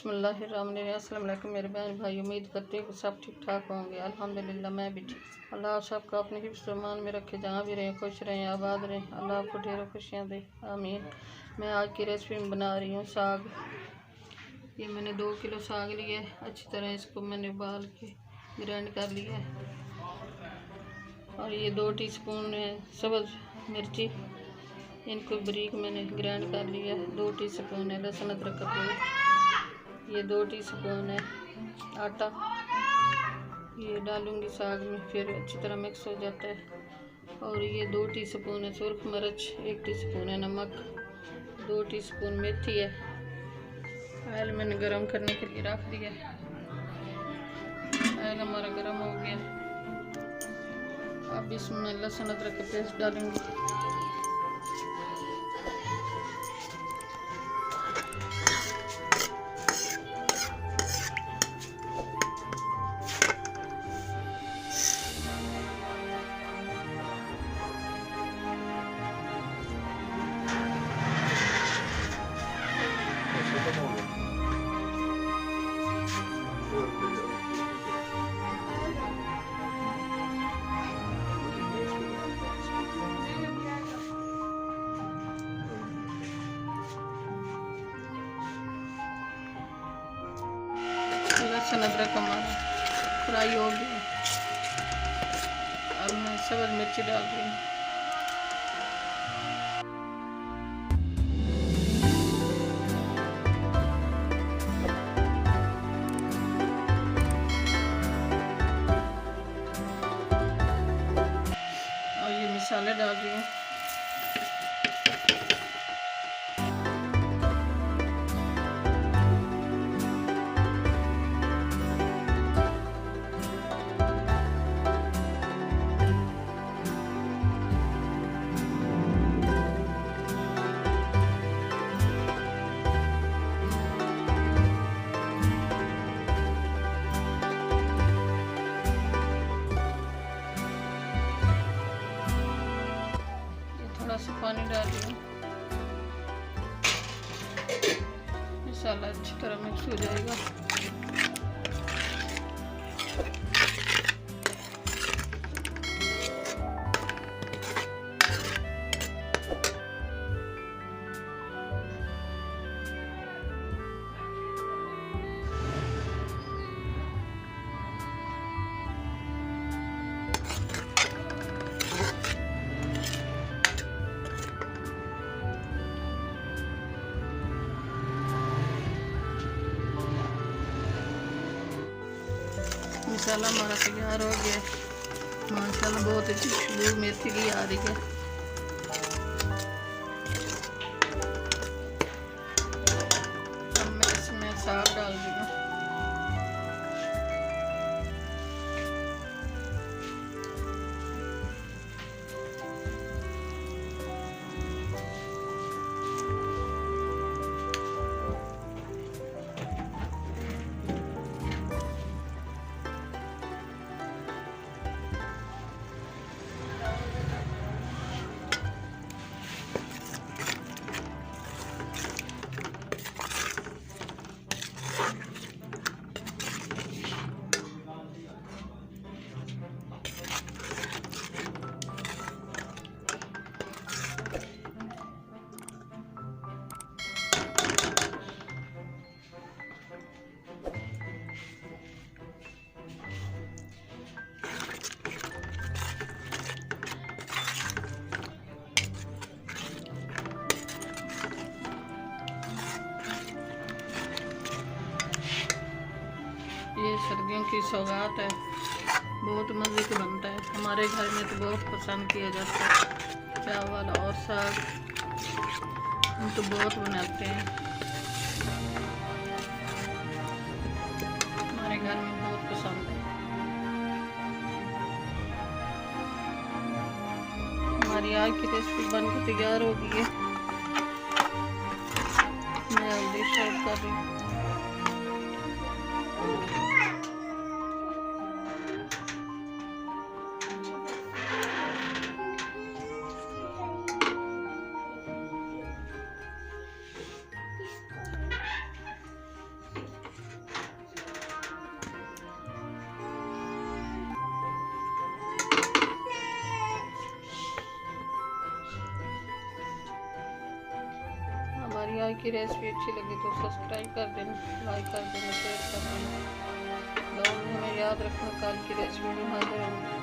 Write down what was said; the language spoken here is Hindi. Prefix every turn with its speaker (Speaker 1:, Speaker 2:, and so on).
Speaker 1: बिस्मिल्लाहिर्रहमानिर्रहीम। अस्सलाम वालेकुम मेरे बहन भाई, उम्मीद करते हैं कि सब ठीक ठाक होंगे। अल्हम्दुलिल्लाह मैं भी ठीक। अल्लाह सबका अपने हिफ्ज़ ईमान में रखे, जहाँ भी रहें खुश रहें, आबाद रहें। अल्लाह आपको ढेरों खुशियाँ दे, आमीन। मैं आज की रेसिपी में बना रही हूँ साग। ये मैंने 2 किलो साग लिया है। अच्छी तरह इसको मैंने उबाल के ग्राइंड कर लिया है। और ये 2 टीस्पून सब्ज़ मिर्ची, इनको बारीक मैंने ग्राइंड कर लिया है। 2 टीस्पून है लहसुन अदरक का पेस्ट। ये 2 टीस्पून है आटा, ये डालूंगी साग में, फिर अच्छी तरह मिक्स हो जाता है। और ये 2 टीस्पून है सुरख मिर्च, 1 टीस्पून है नमक, 2 टीस्पून मेथी है। ऑयल मैंने गरम करने के लिए रख दिया है। ऑयल हमारा गरम हो गया। अब इसमें लहसुन अदरक का पेस्ट डालूंगी। लहसुन अदरक हमारा फ्राई हो गया। अब मैं सब्ज़ मिर्ची डाल रही हूँ। और ये मसाले डाल रही हूँ। थोड़ा सा पानी डाल रही हूँ। मसाला अच्छी तरह मिक्स हो जाएगा। मसाला हमारा तैयार हो गया। माशाल्लाह बहुत अच्छी खुशबू मेथी की आ रही है। अब मैं इसमें साग डाल रही हूँ। ये सर्दियों की सौगात है, बहुत मज़े का बनता है। हमारे घर में तो बहुत पसंद किया जाता है। चावल और साग हम तो बहुत बनाते हैं। हमारे घर में बहुत पसंद है। हमारी आज की रेसिपी बनकर तैयार हो गई है। मैं हल्दी सर्व कर रही हूँ। हमारी आज की रेसिपी अच्छी लगी तो सब्सक्राइब कर देना, लाइक कर देना, शेयर कर देना। दुआ में हमें याद रखना, कल की रेसिपी में हाजिर होंगे।